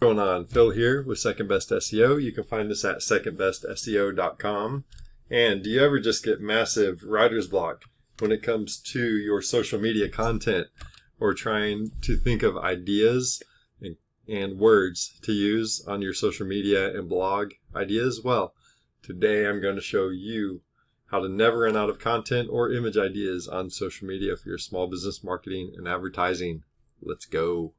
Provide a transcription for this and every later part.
What's going on? Phil here with Second Best SEO. You can find us at secondbestseo.com. And do you ever just get massive writer's block when it comes to your social media content or trying to think of ideas and words to use on your social media and blog ideas? Well, today I'm going to show you how to never run out of content or image ideas on social media for your small business marketing and advertising. Let's go.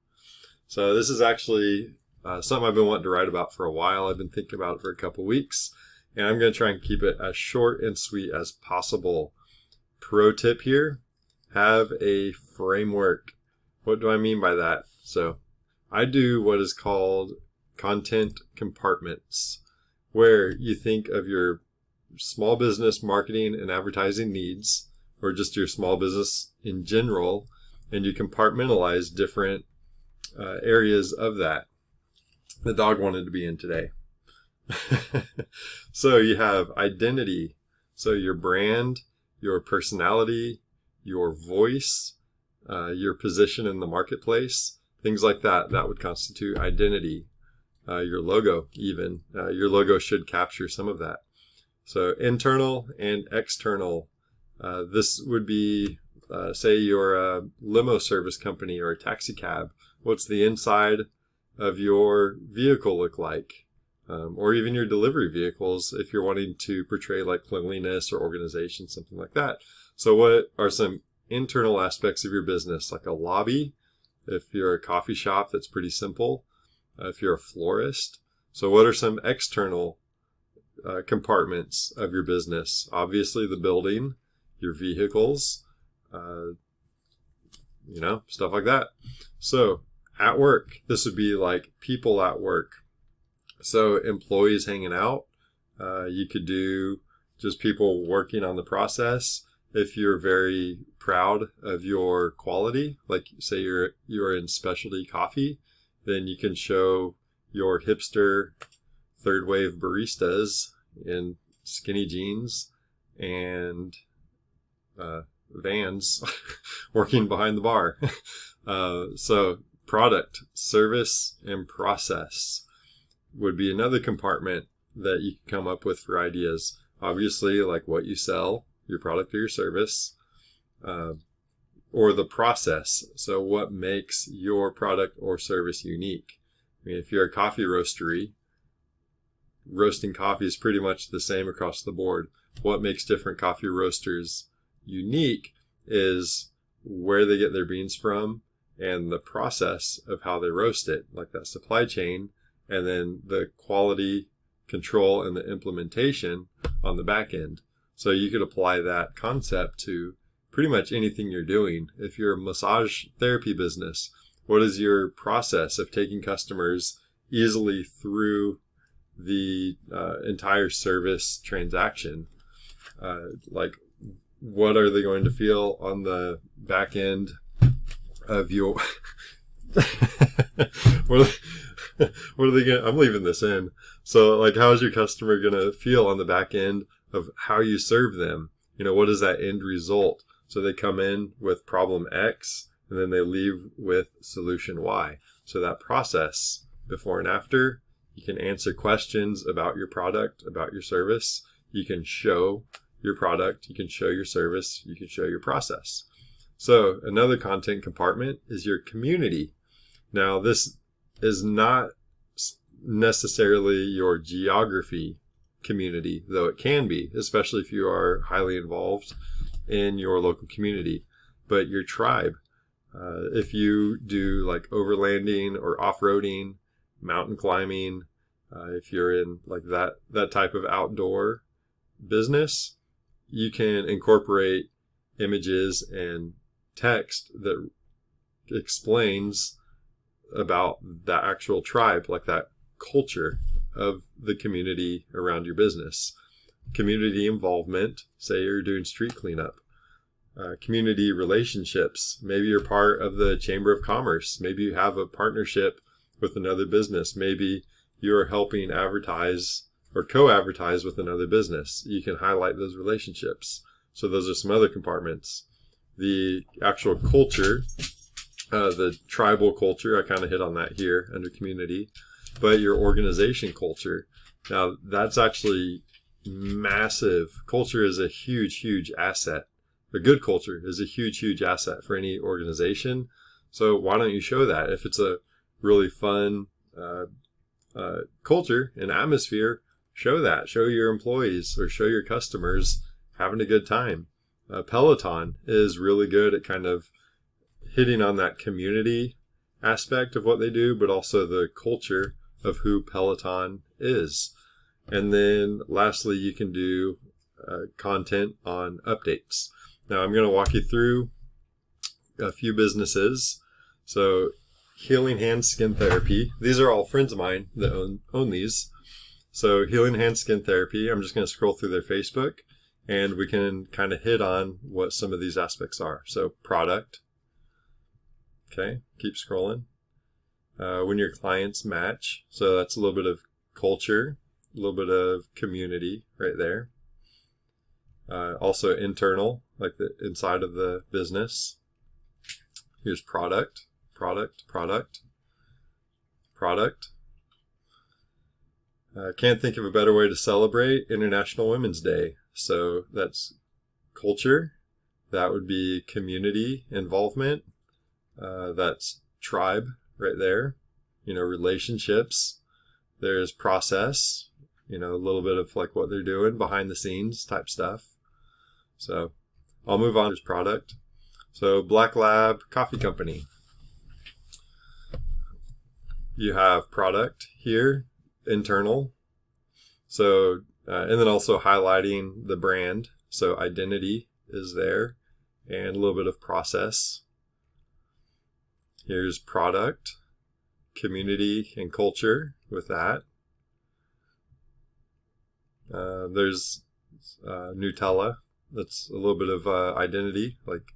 So this is actually something I've been wanting to write about for a while. I've been thinking about it for a couple weeks, and I'm going to try and keep it as short and sweet as possible. Pro tip here, have a framework. What do I mean by that? So I do what is called content compartments, where you think of your small business marketing and advertising needs, or just your small business in general, and you compartmentalize different areas of that. The dog wanted to be in today. So you have identity, so your brand, your personality, your voice, your position in the marketplace, things like that. That would constitute identity. Your logo even. Your logo should capture some of that. So internal and external. This would be, say you're a limo service company or a taxi cab. What's the inside of your vehicle look like? Or even your delivery vehicles if you're wanting to portray like cleanliness or organization, something like that. So what are some internal aspects of your business? Like a lobby, if you're a coffee shop, that's pretty simple. If you're a florist. So what are some external compartments of your business? Obviously the building, your vehicles, stuff like that. So at work, this would be like people at work. So employees hanging out. You could do just people working on the process. If you're very proud of your quality, like say you're in specialty coffee, then you can show your hipster third wave baristas in skinny jeans and Vans working behind the bar. So product, service, and process would be another compartment that you can come up with for ideas. Obviously, like what you sell, your product or your service, or the process. So what makes your product or service unique? I mean, if you're a coffee roastery, roasting coffee is pretty much the same across the board. What makes different coffee roasters unique is where they get their beans from and the process of how they roast it, like that supply chain, and then the quality control and the implementation on the back end. So you could apply that concept to pretty much anything you're doing. If you're a massage therapy business, what is your process of taking customers easily through the entire service transaction? Like what are they going to feel on the back end of your what are they gonna, I'm leaving this in. So like, how is your customer gonna feel on the back end of how you serve them? What is that end result? So they come in with problem X and then they leave with solution Y. So that process before and after, you can answer questions about your product, about your service. You can show your product, you can show your service, you can show your process. So another content compartment is your community. Now this is not necessarily your geography community, though it can be, especially if you are highly involved in your local community. But your tribe, if you do like overlanding or off-roading, mountain climbing, if you're in like that type of outdoor business, you can incorporate images and text that explains about the actual tribe, like that culture of the community around your business. Community involvement, say you're doing street cleanup. Community relationships, maybe you're part of the Chamber of Commerce, maybe you have a partnership with another business, maybe you're helping advertise or co-advertise with another business. You can highlight those relationships. So those are some other compartments. The actual culture, the tribal culture, I kind of hit on that here under community. but your organization culture. Now, that's actually massive. Culture is a huge asset. A good culture is a huge asset for any organization. So why don't you show that? If it's a really fun culture and atmosphere, show that. Show your employees or show your customers having a good time. Peloton is really good at kind of hitting on that community aspect of what they do, but also the culture of who Peloton is. And then lastly, you can do content on updates. Now I'm going to walk you through a few businesses. So Healing Hand Skin Therapy. These are all friends of mine that own these. So Healing Hand Skin Therapy, I'm just going to scroll through their Facebook and we can kind of hit on what some of these aspects are. So product. Okay, keep scrolling. When your clients match. So that's a little bit of culture, a little bit of community right there. Also internal, like the inside of the business. Here's product. Can't think of a better way to celebrate International Women's Day. So that's culture. That would be community involvement. That's tribe right there. Relationships. There's process. A little bit of like what they're doing behind the scenes type stuff. So I'll move on to product. So Black Lab Coffee Company. You have product here, internal. So, and then also highlighting the brand. So identity is there and a little bit of process. Here's product, community and culture with that. There's Nutella. That's a little bit of identity, like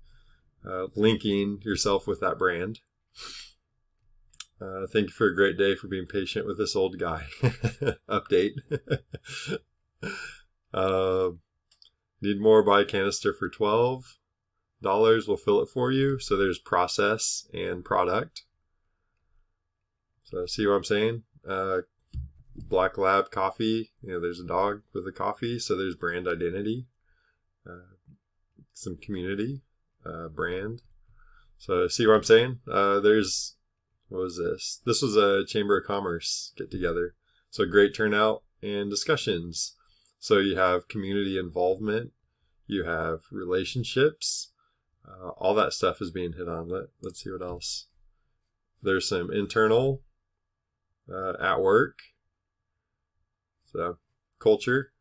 linking yourself with that brand. Thank you for a great day for being patient with this old guy. Update. Need more? Buy a canister for $12. We'll fill it for you. So there's process and product. So see what I'm saying? Black Lab Coffee. There's a dog with a coffee. So there's brand identity. Some community. Brand. So see what I'm saying? There's, what was this? This was a Chamber of Commerce get together. So great turnout and discussions. So you have community involvement. You have relationships. All that stuff is being hit on. Let's see what else. There's some internal at work. So culture.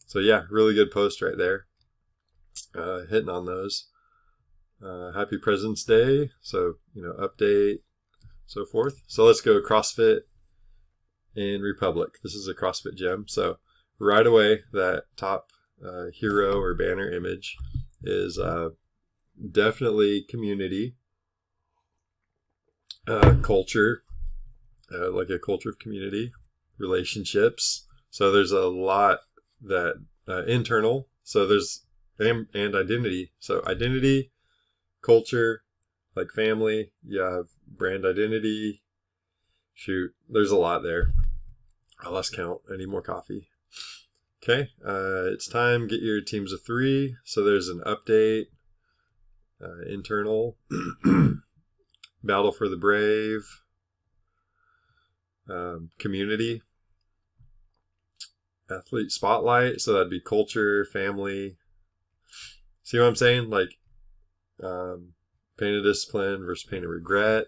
So yeah, really good post right there. Hitting on those. Happy President's Day. So, update, so forth. So let's go CrossFit in Republic. This is a CrossFit gym. So right away, that top hero or banner image is definitely community, culture, like a culture of community, relationships. So there's a lot that internal. So there's and identity. So identity, culture, like family. You have brand identity. Shoot, there's a lot there. I lost count. I need more coffee. Okay, it's time. Get your teams of 3. So there's an update, internal, battle for the brave, community, athlete spotlight. So that'd be culture, family. See what I'm saying? Like pain of discipline versus pain of regret.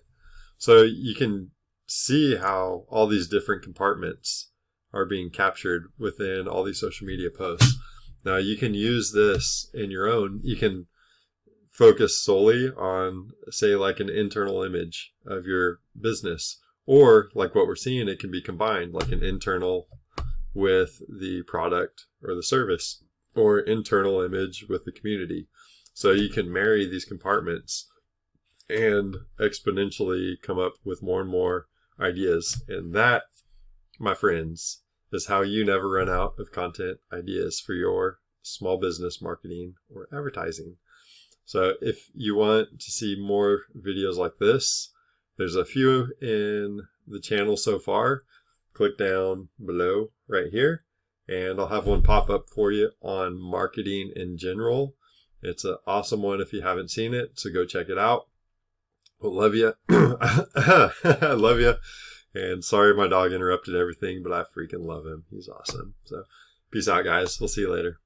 So you can see how all these different compartments are being captured within all these social media posts. Now you can use this in your own. You can focus solely on, say, like an internal image of your business, or like what we're seeing, it can be combined, like an internal with the product or the service, or internal image with the community. So you can marry these compartments and exponentially come up with more and more ideas. And that, my friends, is how you never run out of content ideas for your small business marketing or advertising. So if you want to see more videos like this, there's a few in the channel so far, click down below right here, and I'll have one pop up for you on marketing in general. It's an awesome one if you haven't seen it, so go check it out. Well, love you. I love you. And sorry my dog interrupted everything, but I freaking love him. He's awesome. So peace out, guys. We'll see you later.